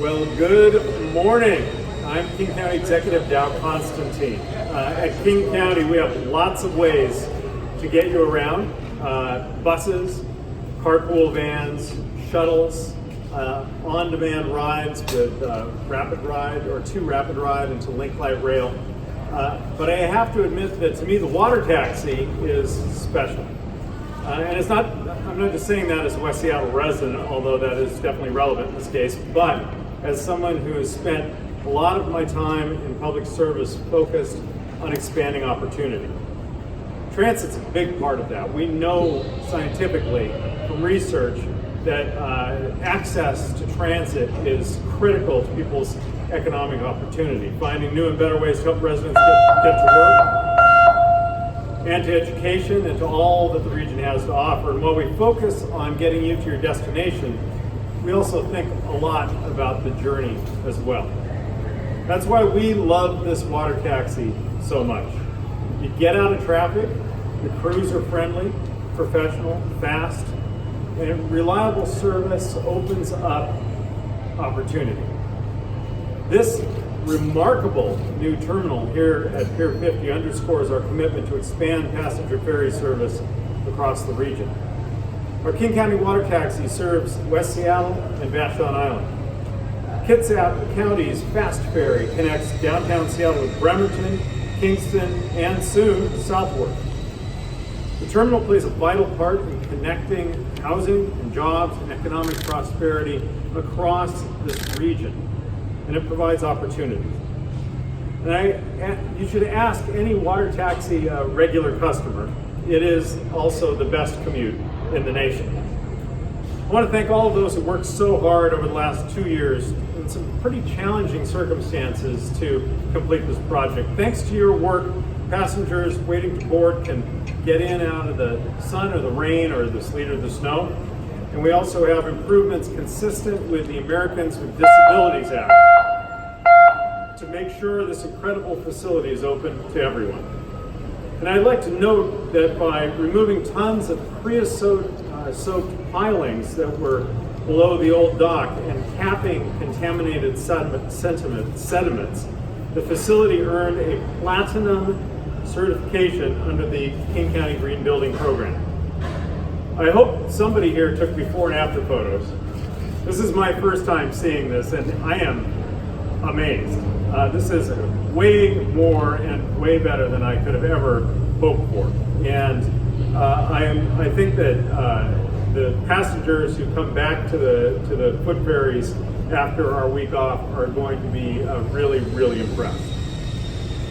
Well, good morning. I'm King County Executive Dow Constantine. At King County, we have lots of ways to get you around. Buses, carpool vans, shuttles, on-demand rides with Rapid Ride or to Rapid Ride and to Link Light Rail. But I have to admit that to me the water taxi is special. And it's not, I'm not just saying that as a West Seattle resident, although that is definitely relevant in this case, but as someone who has spent a lot of my time in public service focused on expanding opportunity. Transit's a big part of that. We know scientifically from research that access to transit is critical to people's economic opportunity, finding new and better ways to help residents get to work, and to education, and to all that the region has to offer. And while we focus on getting you to your destination, we also think a lot about the journey as well. That's why we love this water taxi so much. You get out of traffic, the crews are friendly, professional, fast, and reliable service opens up opportunity. This remarkable new terminal here at Pier 50 underscores our commitment to expand passenger ferry service across the region. Our King County Water Taxi serves West Seattle and Vashon Island. Kitsap County's Fast Ferry connects downtown Seattle with Bremerton, Kingston, and soon Southwark. The terminal plays a vital part in connecting housing and jobs and economic prosperity across this region, and it provides opportunities. And you should ask any water taxi regular customer. It is also the best commute in the nation. I want to thank all of those who worked so hard over the last 2 years in some pretty challenging circumstances to complete this project. Thanks to your work, passengers waiting to board can get in out of the sun or the rain or the sleet or the snow. And we also have improvements consistent with the Americans with Disabilities Act to make sure this incredible facility is open to everyone. And I'd like to note that by removing tons of creosote soaked pilings that were below the old dock and capping contaminated sediments, the facility earned a platinum certification under the King County Green Building Program. I hope somebody here took before and after photos. This is my first time seeing this, and I am amazed. This is way more and way better than I could have ever hoped for. And I think that the passengers who come back to the foot ferries after our week off are going to be really, really impressed.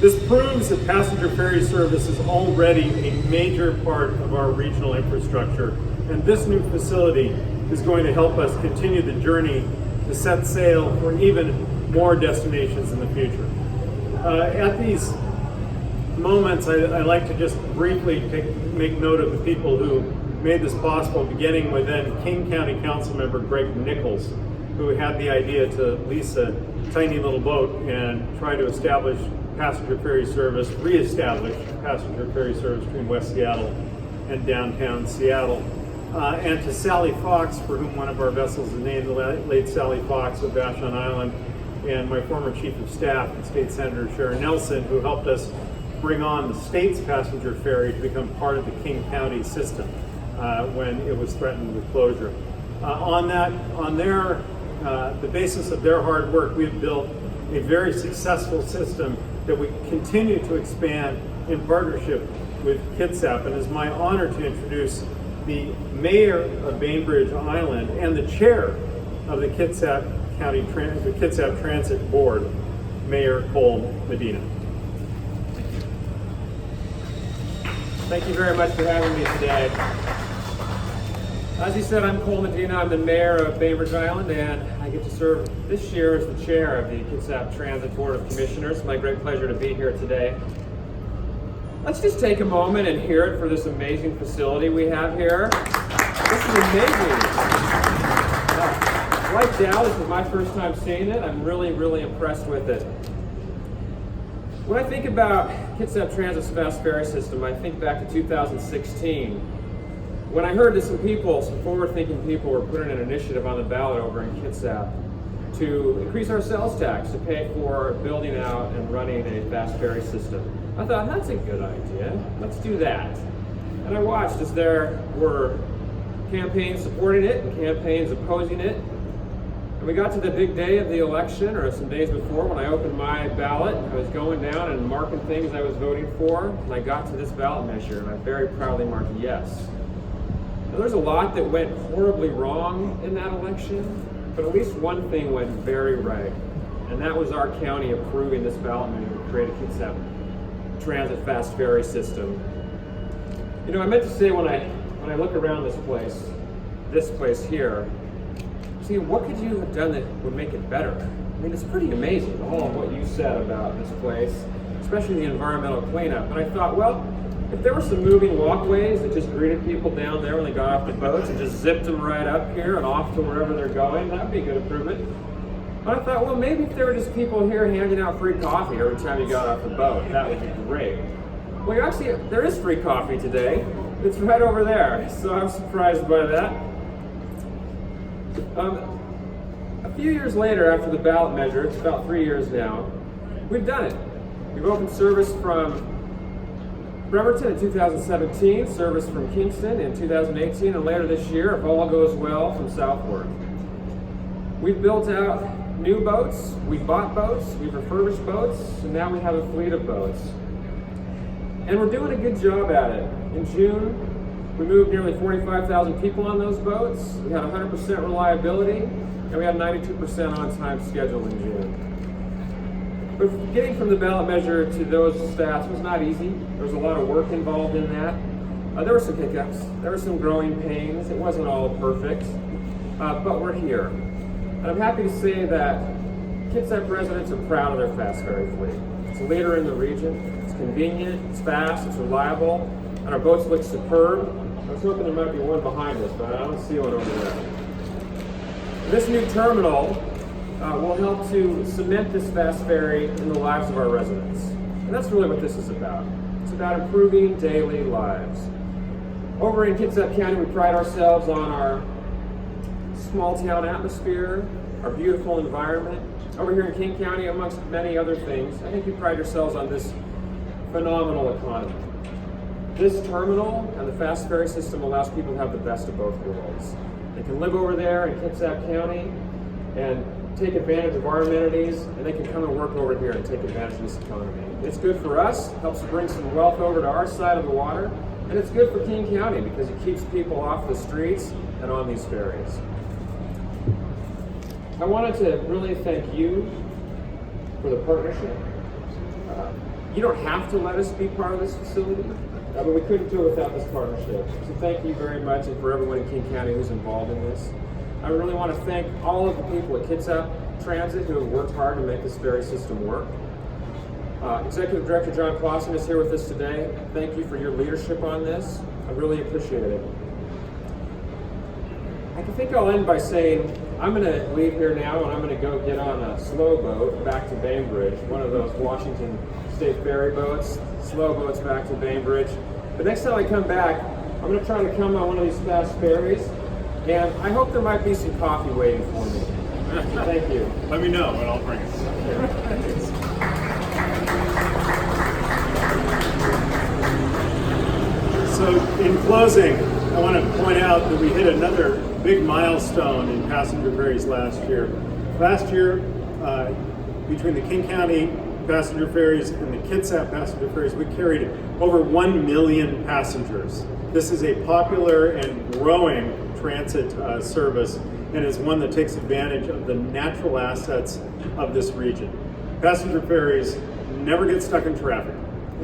This proves that passenger ferry service is already a major part of our regional infrastructure, and this new facility is going to help us continue the journey to set sail for even more destinations in the future. At these moments, I like to just briefly make note of the people who made this possible, beginning with then King County Council member Greg Nichols, who had the idea to lease a tiny little boat and try to establish passenger ferry service, reestablish passenger ferry service between West Seattle and downtown Seattle. And to Sally Fox, for whom one of our vessels is named, the late Sally Fox of Vashon Island, and my former Chief of Staff, State Senator Sharon Nelson, who helped us bring on the state's passenger ferry to become part of the King County system when it was threatened with closure. On the basis of their hard work, we've built a very successful system that we continue to expand in partnership with Kitsap. And it's my honor to introduce the mayor of Bainbridge Island and the chair of the Kitsap Transit Board, Mayor Cole Medina. Thank you very much for having me today. As he said, I'm Cole Medina. I'm the mayor of Bainbridge Island, and I get to serve this year as the chair of the Kitsap Transit Board of Commissioners. It's my great pleasure to be here today. Let's just take a moment and hear it for this amazing facility we have here. This is amazing. Like Dow, this is my first time seeing it. I'm really, really impressed with it. When I think about Kitsap Transit's fast ferry system, I think back to 2016, when I heard that some forward-thinking people were putting an initiative on the ballot over in Kitsap to increase our sales tax to pay for building out and running a fast ferry system. I thought, that's a good idea. Let's do that. And I watched as there were campaigns supporting it and campaigns opposing it. And we got to the big day of the election, or some days before, when I opened my ballot. I was going down and marking things I was voting for, and I got to this ballot measure, and I very proudly marked yes. Now, there's a lot that went horribly wrong in that election, but at least one thing went very right, and that was our county approving this ballot measure to create a Kitsap transit fast ferry system. You know, I meant to say when I look around this place here, see, what could you have done that would make it better? I mean, it's pretty amazing, all of what you said about this place, especially the environmental cleanup. And I thought, well, if there were some moving walkways that just greeted people down there when they got off the boats and just zipped them right up here and off to wherever they're going, that would be a good improvement. But I thought, well, maybe if there were just people here handing out free coffee every time you got off the boat, that would be great. Well, actually, there is free coffee today. It's right over there, so I'm surprised by that. A few years later, after the ballot measure, it's about 3 years now, we've done it. We've opened service from Bremerton in 2017, service from Kingston in 2018, and later this year, if all goes well, from Southward. We've built out new boats, we've bought boats, we've refurbished boats, and now we have a fleet of boats. And we're doing a good job at it. In June, we moved nearly 45,000 people on those boats. We had 100% reliability, and we had 92% on-time schedule in June. But getting from the ballot measure to those stats was not easy. There was a lot of work involved in that. There were some hiccups. There were some growing pains. It wasn't all perfect, but we're here. And I'm happy to say that Kitsap residents are proud of their fast ferry fleet. It's a leader in the region. It's convenient, it's fast, it's reliable, and our boats look superb. I was hoping there might be one behind us, but I don't see one over there. This new terminal will help to cement this fast ferry in the lives of our residents. And that's really what this is about. It's about improving daily lives. Over in Kitsap County, we pride ourselves on our small town atmosphere, our beautiful environment. Over here in King County, amongst many other things, I think we pride ourselves on this phenomenal economy. This terminal and the fast ferry system allows people to have the best of both worlds. They can live over there in Kitsap County and take advantage of our amenities, and they can come and work over here and take advantage of this economy. It's good for us, helps bring some wealth over to our side of the water, and it's good for King County because it keeps people off the streets and on these ferries. I wanted to really thank you for the partnership. You don't have to let us be part of this facility, but we couldn't do it without this partnership. So thank you very much, and for everyone in King County who's involved in this. I really want to thank all of the people at Kitsap Transit who have worked hard to make this ferry system work. Executive Director John Clausen is here with us today. Thank you for your leadership on this. I really appreciate it. I think I'll end by saying I'm going to leave here now and I'm going to go get on a slow boat back to Bainbridge, one of those Washington State ferry boats, slow boats back to Bainbridge. But next time I come back, I'm going to try to come on one of these fast ferries, and I hope there might be some coffee waiting for me. Thank you. Let me know and I'll bring it. So in closing, I want to point out that we hit another big milestone in passenger ferries last year. Last year, between the King County passenger ferries and the Kitsap passenger ferries, we carried over 1 million passengers. This is a popular and growing transit service, and is one that takes advantage of the natural assets of this region. Passenger ferries never get stuck in traffic,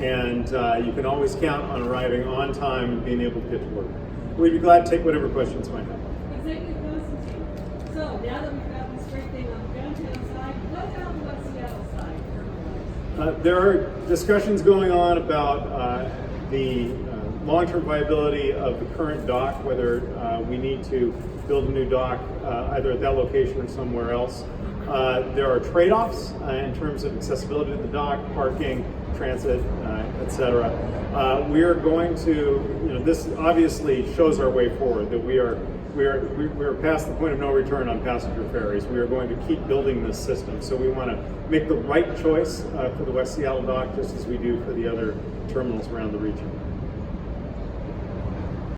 and you can always count on arriving on time and being able to get to work. We'd be glad to take whatever questions you might have. Executive Constantine. So now that we've got this great thing on the downtown side, what about the West Seattle side? There are discussions going on about the long-term viability of the current dock, whether we need to build a new dock either at that location or somewhere else. There are trade-offs in terms of accessibility to the dock, parking, transit, etc. We are going to, this obviously shows our way forward, that we are we are past the point of no return on passenger ferries. We are going to keep building this system. So we want to make the right choice for the West Seattle dock, just as we do for the other terminals around the region.